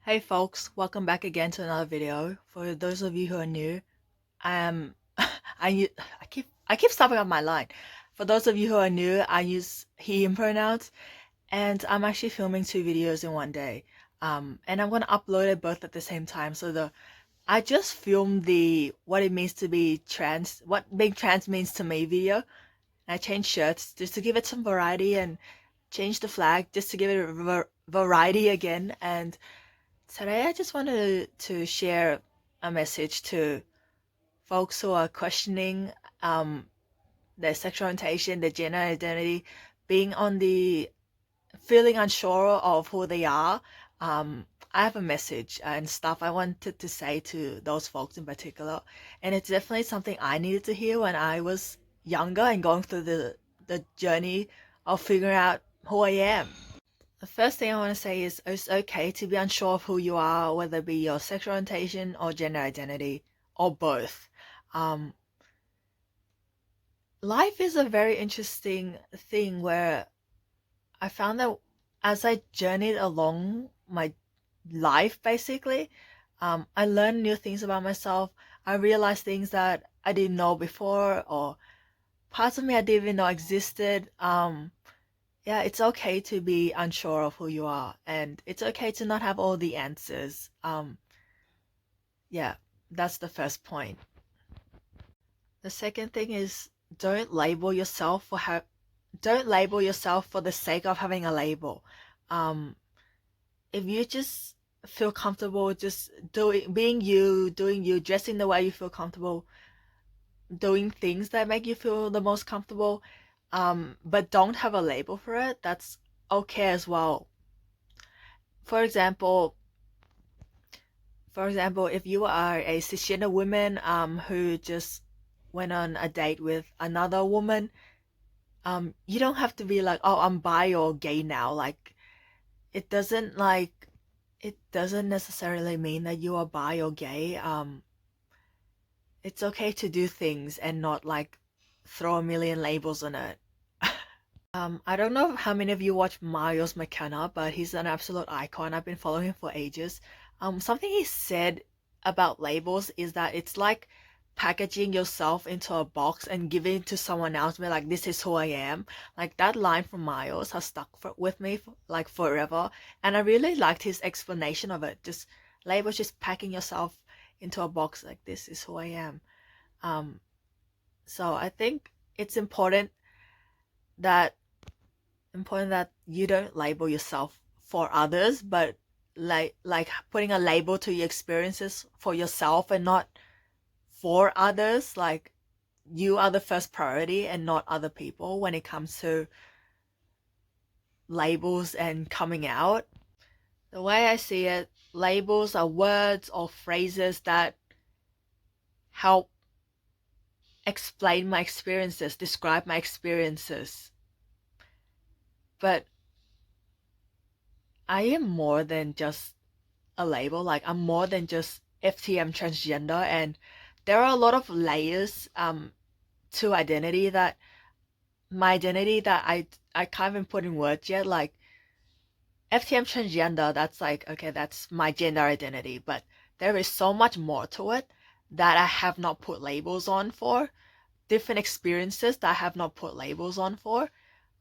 Hey folks, welcome back again to another video. For those of you who are new, I am I keep stopping on my line. For those of you who are new, I use he him pronouns, and I'm actually filming two videos in one day. And I'm gonna upload it both at the same time. I just filmed the what it means to be trans, what being trans means to me video. And I changed shirts just to give it some variety and change the flag just to give it a variety again. And today I just wanted to share a message to folks who are questioning um, their sexual orientation, their gender identity, being on the feeling unsure of who they are. I have a message and stuff I wanted to say to those folks in particular, and it's definitely something I needed to hear when I was younger and going through the journey of figuring out who I am. The first thing I want to say is it's okay to be unsure of who you are, whether it be your sexual orientation or gender identity or both. Um, Life is a very interesting thing where I found that as I journeyed along my life, basically, I learned new things about myself. I realized things that I didn't know before, or parts of me I didn't even know existed. Yeah, it's okay to be unsure of who you are, and it's okay to not have all the answers. Yeah, that's the first point. The second thing is don't label yourself for don't label yourself for the sake of having a label. Um, if you just feel comfortable just doing you, dressing the way you feel comfortable, doing things that make you feel the most comfortable, but don't have a label for it, that's okay as well. For example, if you are a cisgender woman who just went on a date with another woman, you don't have to be like, oh, I'm bi or gay now. It doesn't like it doesn't necessarily mean that you are bi or gay. It's okay to do things and not like throw a million labels on it. I don't know how many of you watch Miles McKenna, but he's an absolute icon. I've been following him for ages. Something he said about labels is that it's like packaging yourself into a box and giving it to someone else, be like, this is who I am. Like that line from Miles has with me like forever. And I really liked his explanation of it. Just labels, just packing yourself into a box like this is who I am. Um, so I think it's that important that you don't label yourself for others, but like putting a label to your experiences for yourself and not for others. Like you are the first priority and not other people when it comes to labels and coming out. The way I see it, labels are words or phrases that help explain my experiences, describe my experiences. But I am more than just a label. Like I'm more than just FTM transgender, and there are a lot of layers to identity that my identity that I can't even put in words yet. Like FTM transgender, that's like, okay, that's my gender identity, but there is so much more to it that I have not put labels on for, different experiences that I have not put labels on for.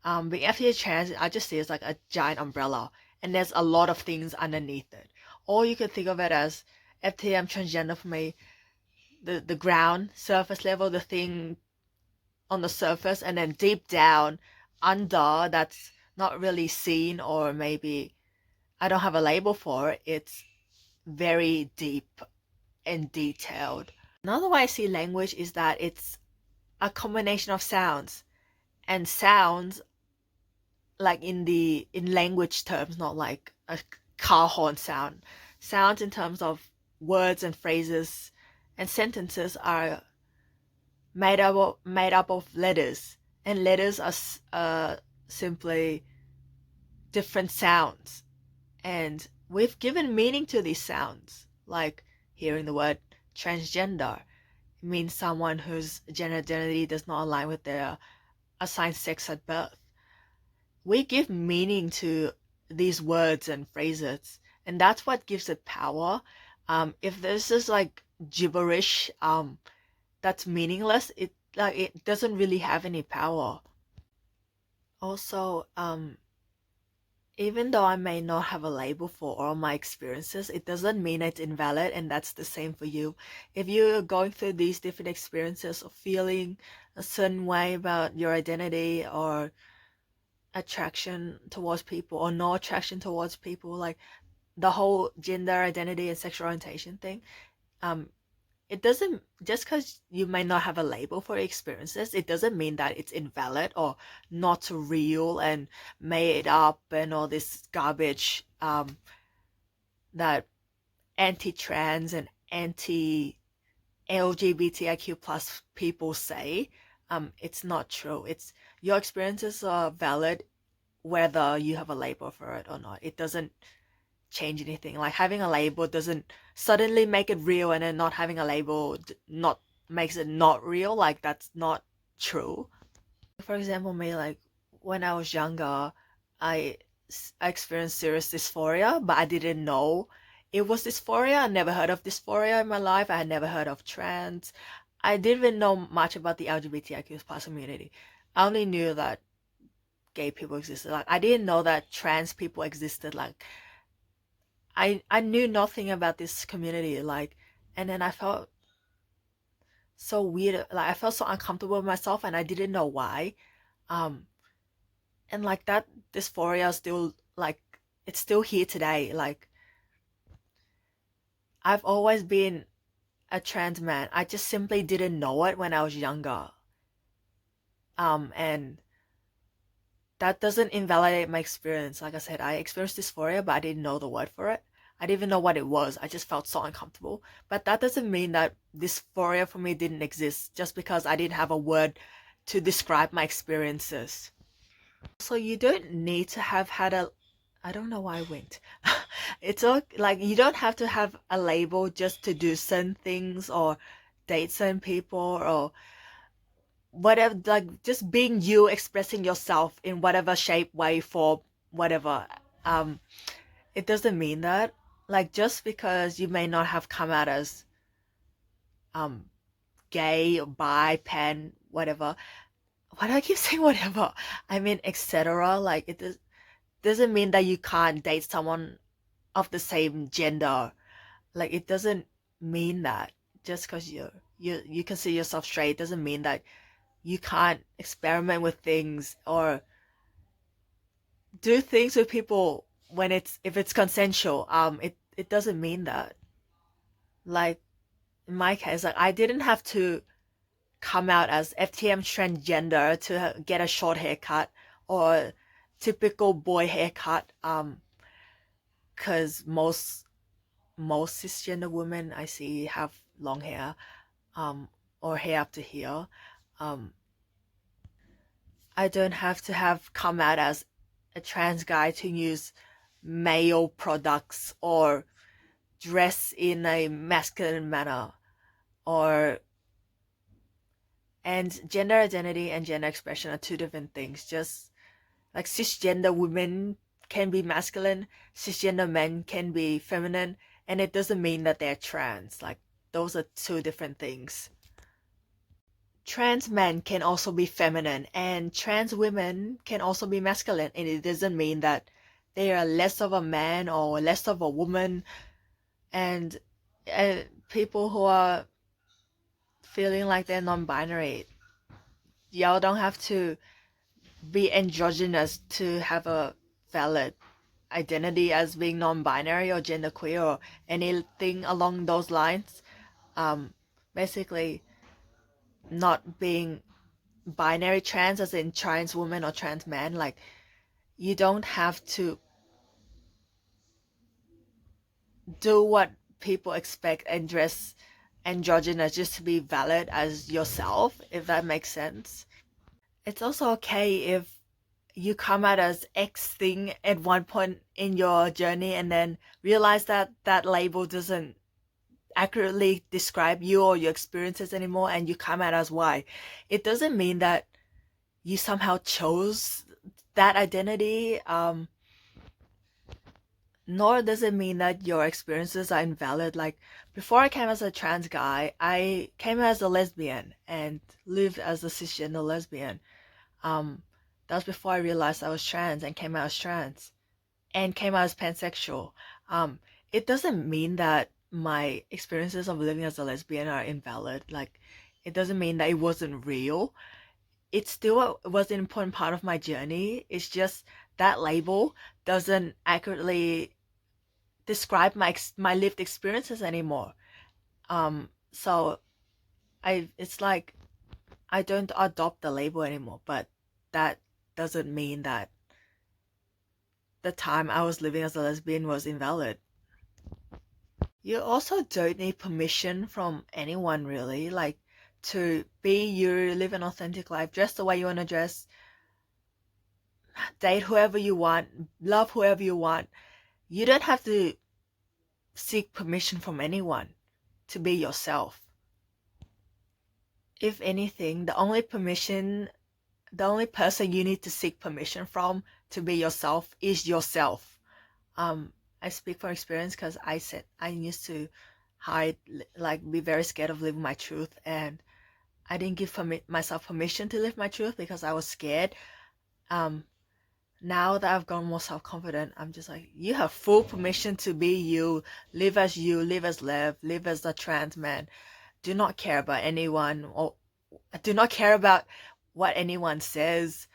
Being FTM trans, I just see it's like a giant umbrella, and there's a lot of things underneath it. Or you could think of it as FTM transgender for me, the ground surface level, the thing on the surface, and then deep down under that's not really seen, or maybe I don't have a label for it. It's very deep and detailed. Another way I see language is that it's a combination of sounds, and sounds like in language terms, not like a car horn sound. Sounds in terms of words and phrases and sentences are made up of letters, and letters are simply different sounds, and we've given meaning to these sounds. Like hearing the word transgender means someone whose gender identity does not align with their assigned sex at birth. We give meaning to these words and phrases, And that's what gives it power. If this is like gibberish, that's meaningless, it doesn't really have any power. Also, even though I may not have a label for all my experiences, it doesn't mean it's invalid, and that's the same for you. If you're going through these different experiences of feeling a certain way about your identity or attraction towards people or no attraction towards people, like the whole gender identity and sexual orientation thing, um, it doesn't, just because you might not have a label for experiences, it doesn't mean that it's invalid or not real and made up and all this garbage that anti-trans and anti-LGBTIQ plus people say. It's not true. It's your experiences are valid whether you have a label for it or not. It doesn't change anything. Like having a label doesn't suddenly make it real, and then not having a label not makes it not real. Like that's not true. For example, me, like when I was younger, I I experienced serious dysphoria, but I didn't know it was dysphoria. I never heard of dysphoria in my life. I had never heard of trans. I didn't even know much about the LGBTIQ plus community. I only knew that gay people existed. Like I didn't know that trans people existed. Like I knew nothing about this community. Like, and then I felt so weird. Like I felt so uncomfortable with myself, and I didn't know why. Um, and like that dysphoria is still like it's still here today. Like I've always been a trans man. I just simply didn't know it when I was younger. And that doesn't invalidate my experience. Like I said, I experienced dysphoria, but I didn't know the word for it. I didn't even know what it was. I just felt so uncomfortable. But that doesn't mean that dysphoria for me didn't exist just because I didn't have a word to describe my experiences. So you don't need to have had a, I don't know why I winked. It's okay, like you don't have to have a label just to do certain things or date certain people or whatever, like just being you, expressing yourself in whatever shape, way, form, whatever. Um, it doesn't mean that. Like just because you may not have come out as um gay or bi, pan, whatever. Why do I keep saying whatever? I mean, etc. Like doesn't mean that you can't date someone of the same gender. Like it doesn't mean that just because you consider yourself straight doesn't mean that you can't experiment with things or do things with people when it's if it's consensual. It doesn't mean that. Like in my case, like I didn't have to come out as FTM transgender to get a short haircut or typical boy haircut. Because most cisgender women I see have long hair, um, or hair up to here. Um, I don't have to have come out as a trans guy to use male products or dress in a masculine manner or and gender identity and gender expression are two different things. Just like cisgender women can be masculine, cisgender men can be feminine, and it doesn't mean that they're trans. Like those are two different things. Trans men can also be feminine and trans women can also be masculine, and it doesn't mean that they are less of a man or less of a woman. And people who are feeling like they're non-binary, y'all don't have to be androgynous to have a valid identity as being non-binary or genderqueer or anything along those lines. um Basically not being binary trans as in trans woman or trans man, like you don't have to do what people expect and dress androgynous just to be valid as yourself, if that makes sense. It's also okay if you come out as X thing at one point in your journey and then realize that that label doesn't accurately describe you or your experiences anymore and you come out as Y. It doesn't mean that you somehow chose that identity. nor does it mean that your experiences are invalid. Like, before I came as a trans guy, I came as a lesbian and lived as a cisgender lesbian. Um, that was before I realized I was trans and came out as trans and came out as pansexual. Um, it doesn't mean that my experiences of living as a lesbian are invalid. Like, it doesn't mean that it wasn't real. It still was an important part of my journey. It's just that label doesn't accurately describe my lived experiences anymore. So it's like I don't adopt the label anymore, but that doesn't mean that the time I was living as a lesbian was invalid. You also don't need permission from anyone really, like to be you, live an authentic life, dress the way you want to dress, date whoever you want, love whoever you want. You don't have to seek permission from anyone to be yourself. If anything, the only person you need to seek permission from to be yourself is yourself. I speak from experience because I said I used to hide, like be very scared of living my truth, and I didn't give myself permission to live my truth because I was scared. Um, Now that I've gotten more self-confident, I'm just like, you have full permission to be you, live as Lev, live as a trans man. Do not care about anyone, or do not care about what anyone says.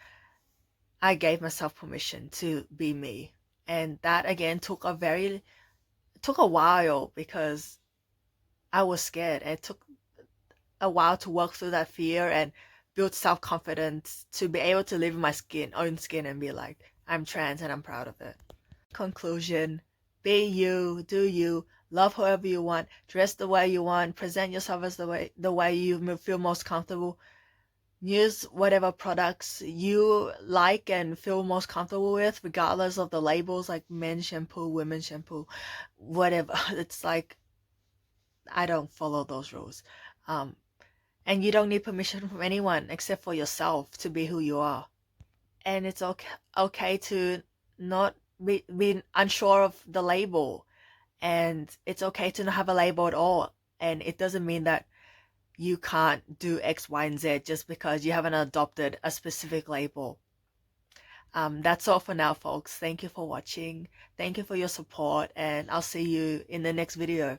I gave myself permission to be me. And that again took a while because I was scared. It took a while to work through that fear and build self-confidence to be able to live in my own skin and be like, I'm trans and I'm proud of it. Conclusion: be you, do you, love whoever you want, dress the way you want, present yourself as the way you feel most comfortable. Use whatever products you like and feel most comfortable with, regardless of the labels like men's shampoo, women's shampoo, whatever. It's like I don't follow those rules. Um, and you don't need permission from anyone except for yourself to be who you are. And it's okay to not be unsure of the label, and it's okay to not have a label at all. And it doesn't mean that you can't do X, Y, and Z just because you haven't adopted a specific label. That's all for now, folks. Thank you for watching. Thank you for your support, and I'll see you in the next video.